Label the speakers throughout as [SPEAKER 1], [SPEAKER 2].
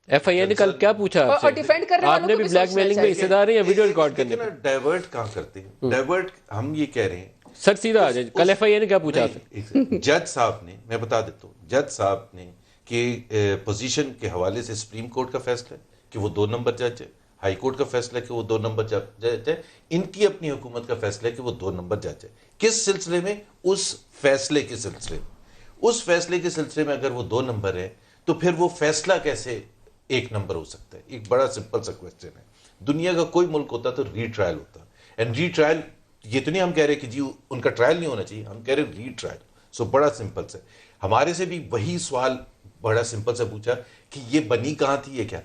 [SPEAKER 1] F آئی اے نے کل کیا پوچھا
[SPEAKER 2] اور ڈیفینڈ کرنے والوں
[SPEAKER 1] آپ نے بھی بلیک میلنگ میں حصے دار ہیں یا ویڈیو ریکارڈ کرنے
[SPEAKER 3] میں ڈائیورٹ کہاں کرتے ہیں؟ ڈائیورٹ ہم یہ کہہ رہے ہیں
[SPEAKER 1] سر سیدھا آ جائیں کل ایف آئی اے نے کیا پوچھا تھا؟
[SPEAKER 3] جج صاحب نے، میں بتا دیتا ہوں، جج صاحب نے کہ پوزیشن کے حوالے سے سپریم کورٹ کا فیصلہ ہے کہ وہ 2 نمبر جج ہے، ہائی کورٹ کا فیصلہ ہے کہ وہ 2 نمبر جج ہے، ان کی اپنی حکومت کا فیصلہ ہے کہ وہ 2 نمبر جج ہے. کس سلسلے میں؟ اس فیصلے کے سلسلے میں. اس فیصلے کے سلسلے میں اگر وہ 2 نمبر ہے تو پھر وہ فیصلہ کیسے 1 نمبر ہو سکتا ہے؟ ایک بڑا سمپل سا کوسچن ہے. دنیا کا کوئی ملک ہوتا تو ری ٹرائل ہوتا، اینڈ ری ٹرائل یہ تو نہیں ہم کہہ رہے کہ جی ان کا ٹرائل نہیں ہونا چاہیے، ہم کہہ رہے ری ٹرائل. سو بڑا سمپل سے ہمارے سے بھی وہی سوال بڑا سمپل سے پوچھا کہ یہ بنی کہاں تھی. یہ کیا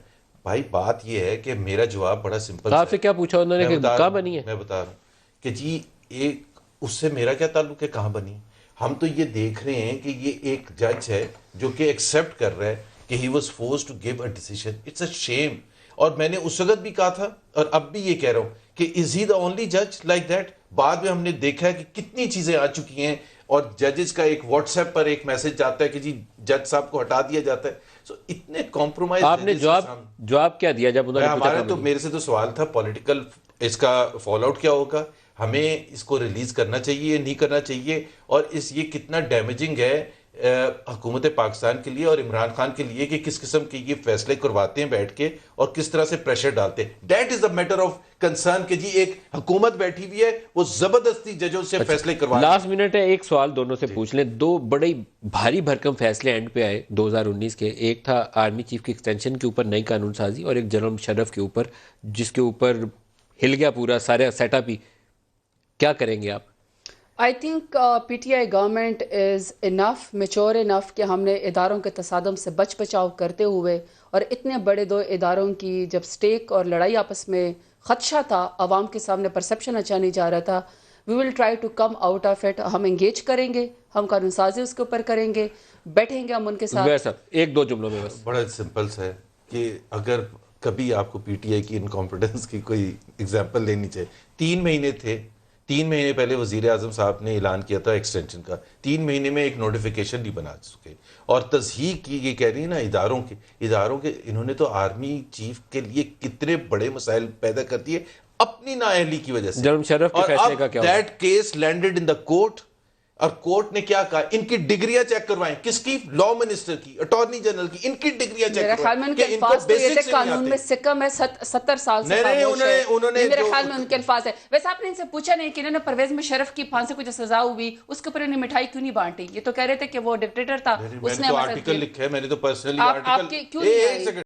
[SPEAKER 3] بھائی بات یہ ہے کہ میرا جواب بڑا سمپل
[SPEAKER 1] آپ سے کیا پوچھا انہوں نے کہ کہاں بنی ہے؟
[SPEAKER 3] میں بتا رہا ہوں کہ جی ایک اس سے میرا کیا تعلق ہے کہاں بنی. ہم تو یہ دیکھ رہے ہیں کہ یہ ایک جج ہے جو کہ ایکسیپٹ کر رہا ہے کہ he was forced to give a decision. It's a shame. اور میں نے اس وقت بھی کہا تھا اور اب بھی یہ کہہ رہا ہوں کہ از ہی دا اونلی جج لائک دیٹ. بعد میں ہم نے دیکھا ہے کہ کتنی چیزیں آ چکی ہیں اور ججز کا ایک واٹس ایپ پر ایک میسج جاتا ہے کہ جی جج صاحب کو ہٹا دیا جاتا ہے. سو اتنے کمپرومائز.
[SPEAKER 1] آپ نے جواب کیا دیا جب انہوں نے پوچھا؟
[SPEAKER 3] ہمارا تو میرے سے تو سوال تھا پولیٹیکل اس کا فال آؤٹ کیا ہوگا، ہمیں اس کو ریلیز کرنا چاہیے نہیں کرنا چاہیے، اور یہ کتنا ڈیمیجنگ ہے حکومت پاکستان کے لیے اور عمران خان کے لیے کہ کس قسم کے یہ فیصلے کرواتے ہیں بیٹھ کے اور کس طرح سے پریشر ڈالتے ہیں. That is the matter of concern کہ جی ایک حکومت بیٹھی ہوئی ہے وہ زبردستی ججوں سے فیصلے کروا.
[SPEAKER 1] لاسٹ منٹ ہے، ایک سوال دونوں سے پوچھ لیں. 2 بڑے بھاری بھرکم فیصلے اینڈ پہ آئے 2019 کے. ایک تھا آرمی چیف کی ایکسٹینشن کے اوپر نئی قانون سازی، اور ایک جنرل مشرف کے اوپر جس کے اوپر ہل گیا پورا سارا سیٹ اپ ہی. کیا کریں گے آپ؟
[SPEAKER 2] I think P T I government is enough mature enough کہ ہم نے اداروں کے تصادم سے بچاؤ کرتے ہوئے، اور اتنے بڑے 2 اداروں کی جب سٹیک اور لڑائی آپس میں خدشہ تھا، عوام کے سامنے پرسیپشن اچھا نہیں جا رہا تھا، we will try to come out of it. ہم انگیج کریں گے، ہم قانون سازی اس کے اوپر کریں گے، بیٹھیں گے ہم ان کے ساتھ.
[SPEAKER 1] ویسا 1-2 جملوں میں بس.
[SPEAKER 3] بڑا سمپل سا ہے کہ اگر کبھی آپ کو پی ٹی آئی کی انکمپیٹنس کی کوئی اگزامپل لینی چاہیے، 3 مہینے تھے، 3 مہینے پہلے وزیر اعظم صاحب نے اعلان کیا تھا ایکسٹینشن کا، 3 مہینے میں ایک نوٹیفیکیشن نہیں بنا چکے، اور تصحیح کی یہ کہہ رہی ہے نا اداروں کے انہوں نے تو آرمی چیف کے لیے کتنے بڑے مسائل پیدا کر دیے اپنی نااہلی کی وجہ سے.
[SPEAKER 1] جنرل مشرف کے فیصلے کا کیا؟
[SPEAKER 3] That case landed in the court, اور کورٹ نے کیا کہا ان کی ڈگریاں چیک کروائیں. کس کی؟ لا منسٹر کی، اٹارنی جنرل کی. ان کی ڈگریاں چیک
[SPEAKER 2] میرے خیال میں ان کے الفاظ تو یہ تھے قانون میں سکم ہے 70 سال سے خاموش ہے. میرے خیال میں ان کے الفاظ ہے. ویسے آپ نے ان سے پوچھا نہیں کہ انہوں نے پرویز مشرف کی پھانسی کو جو سزا ہوئی اس کے اوپر انہیں مٹھائی کیوں نہیں بانٹی؟ یہ تو کہہ رہے تھے کہ وہ ڈکٹیٹر تھا، اس نے
[SPEAKER 3] آرٹیکل لکھا ہے، میں نے تو پرسنلی آرٹیکل